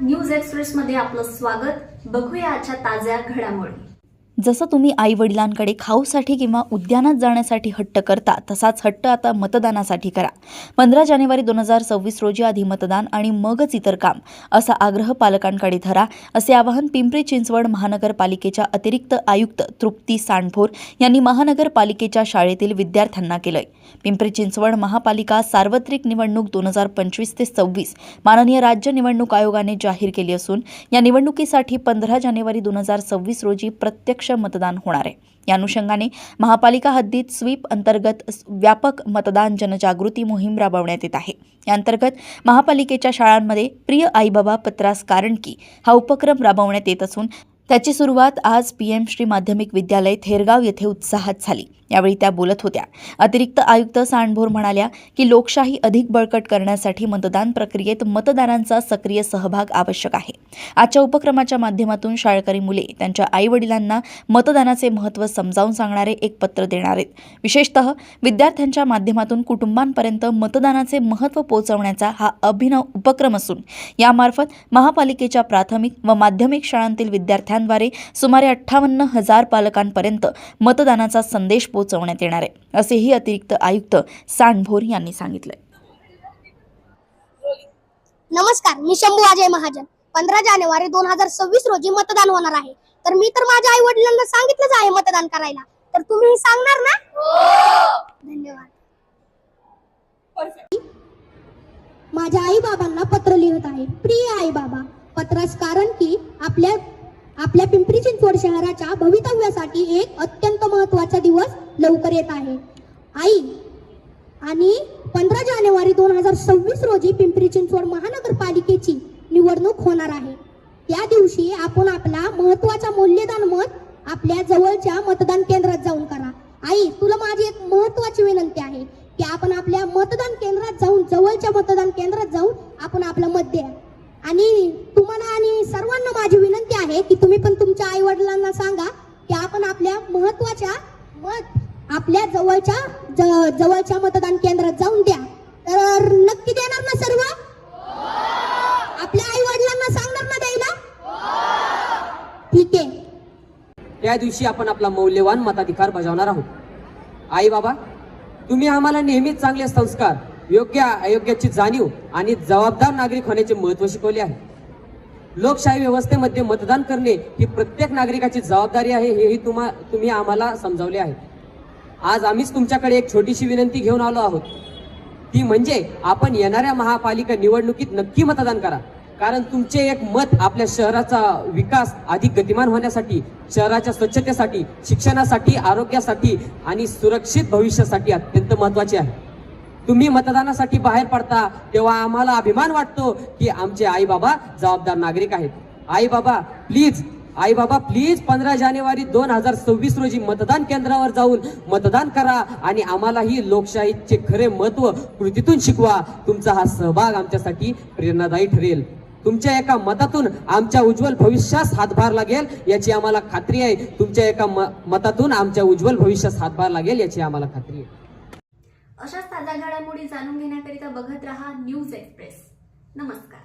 News express मध्ये आपलं स्वागत। बघूया आजच्या ताज्या घडामोडी। जसं तुम्ही आई वडिलांकडे खाऊसाठी किंवा उद्यानात जाण्यासाठी हट्ट करता, तसाच हट्ट आता मतदानासाठी करा। 15 जानेवारी 2026 रोजी आधी मतदान आणि मगच इतर काम, असा आग्रह पालकांकडे धरा, असे आवाहन पिंपरी चिंचवड महानगरपालिकेच्या अतिरिक्त आयुक्त तृप्ती सांडभोर यांनी महानगरपालिकेच्या शाळेतील विद्यार्थ्यांना केलंय। पिंपरी चिंचवड महापालिका सार्वत्रिक निवडणूक 2025 ते 26 माननीय राज्य निवडणूक आयोगाने जाहीर केली असून या निवडणुकीसाठी 15 जानेवारी 2026 रोजी प्रत्यक्ष मतदान होणार आहे। या अनुषंगाने महापालिका हद्दीत स्वीप अंतर्गत व्यापक मतदान जनजागृती मोहीम राबवण्यात येत आहे। या अंतर्गत महापालिकेच्या शाळांमध्ये प्रिय आई बाबा पत्रास कारण की हा उपक्रम राबवण्यात येत असून त्याची सुरुवात आज PM श्री माध्यमिक विद्यालय थेरगाव येथे उत्साहात झाली। यावेळी त्या बोलत होत्या। अतिरिक्त आयुक्त सांडभोर म्हणाल्या की लोकशाही अधिक बळकट करण्यासाठी मतदान प्रक्रियेत मतदारांचा सक्रिय सहभाग आवश्यक आहे। आजच्या उपक्रमाच्या माध्यमातून शाळकरी मुले त्यांच्या आई-वडिलांना मतदानाचे महत्त्व समजावून सांगणारे एक पत्र देणार आहेत। विशेषतः विद्यार्थ्यांच्या माध्यमातून कुटुंबांपर्यंत मतदानाचे महत्त्व पोहोचवण्याचा हा अभिनव उपक्रम असून यामार्फत महापालिकेच्या प्राथमिक व माध्यमिक शाळांतील विद्यार्थ्यांद्वारे सुमारे 58,000 पालकांपर्यंत मतदानाचा संदेश पोहोचवण्यात येणार आहे, असेही अतिरिक्त आयुक्त सांडभोर यांनी सांगितले। नमस्कार, मी शंभू अजय महाजन। 15 जानेवारी 2026 रोजी मतदान होणार आहे। तर मी तर माझ्या आई वडिलांना सांगितलंच आहे मतदान करायला, तर तुम्ही सांगणार ना? हो। धन्यवाद। माझ्या आई बाबांना पत्र लिहित आहे। प्रिय आई बाबा, पत्रास कारण की आपल्या पिंपरी चिंचवड शहराच्या भवितव्यासाठी एक अत्यंत महत्त्वाचा दिवस लवकर येत आहे। आई आणि 15 जानेवारी 2026 रोजी पिंपरी चिंचवड महानगरपालिकेची निवडणूक होणार आहे। त्या दिवशी आपण आपला महत्त्वाचा मूल्यवान मत आपल्या जवळच्या मतदान केंद्रात जाऊन करा। आई, तुला माझी एक महत्त्वाची विनंती आहे की आपण आपल्या मतदान केंद्रात जाऊन, जवळच्या मतदान केंद्रात जाऊन आपण आपलं मत द्या। आणि तुम्हाला आणि सर्वांना माझी विनंती आहे की तुम्ही पण तुमच्या आई वडिलांना सांगा की आपण आपल्या महत्त्वाच्या मत आपल्या जवळच्या मतदान केंद्रात जाऊन द्या। तर नक्की देणार ना सर्व? आपल्या आई वडिलांना सांगणार ना द्यायला? ठीक आहे। त्या दिवशी आपण आपला मौल्यवान मताधिकार बजावणार आहोत। आई बाबा, तुम्ही आम्हाला नेहमीच चांगले संस्कार, योग्य अयोग्याची जाणीव आणि जबाबदार नागरिक होण्याचे महत्त्व शिकवले आहे। लोकशाही व्यवस्थेमध्ये मतदान करणे ही प्रत्येक नागरिकाची जबाबदारी आहे, हेही तुम्ही आम्हाला समजावले आहे। आज आम्हीच तुमच्याकडे एक छोटीशी विनंती घेऊन आलो आहोत, ती म्हणजे आपण येणाऱ्या महापालिका निवडणुकीत नक्की मतदान करा। कारण तुमचे एक मत आपल्या शहराचा विकास अधिक गतिमान होण्यासाठी, शहराच्या स्वच्छतेसाठी, शिक्षणासाठी, आरोग्यासाठी आणि सुरक्षित भविष्यासाठी अत्यंत महत्त्वाचे आहे। तुम्ही मतदानासाठी बाहेर पडता तेव्हा आम्हाला अभिमान वाटतो की आमचे आई बाबा जबाबदार नागरिक आहेत। आई बाबा प्लीज 15 जानेवारी 2026 रोजी मतदान केंद्रावर जाऊन मतदान करा आणि आम्हालाही लोकशाहीचे खरे महत्त्व कृतीतून शिकवा। तुमचा हा सहभाग आमच्यासाठी प्रेरणादायी ठरेल। तुमच्या एका मतातून आमच्या उज्ज्वल भविष्यास हातभार लागेल याची आम्हाला खात्री आहे। तुमच्या एका मतातून आमच्या उज्ज्वल भविष्यास हातभार लागेल याची आम्हाला खात्री आहे। अशाच ताज्या घडामोडी जाणून घेण्याकरिता बघत रहा न्यूज एक्सप्रेस। नमस्कार।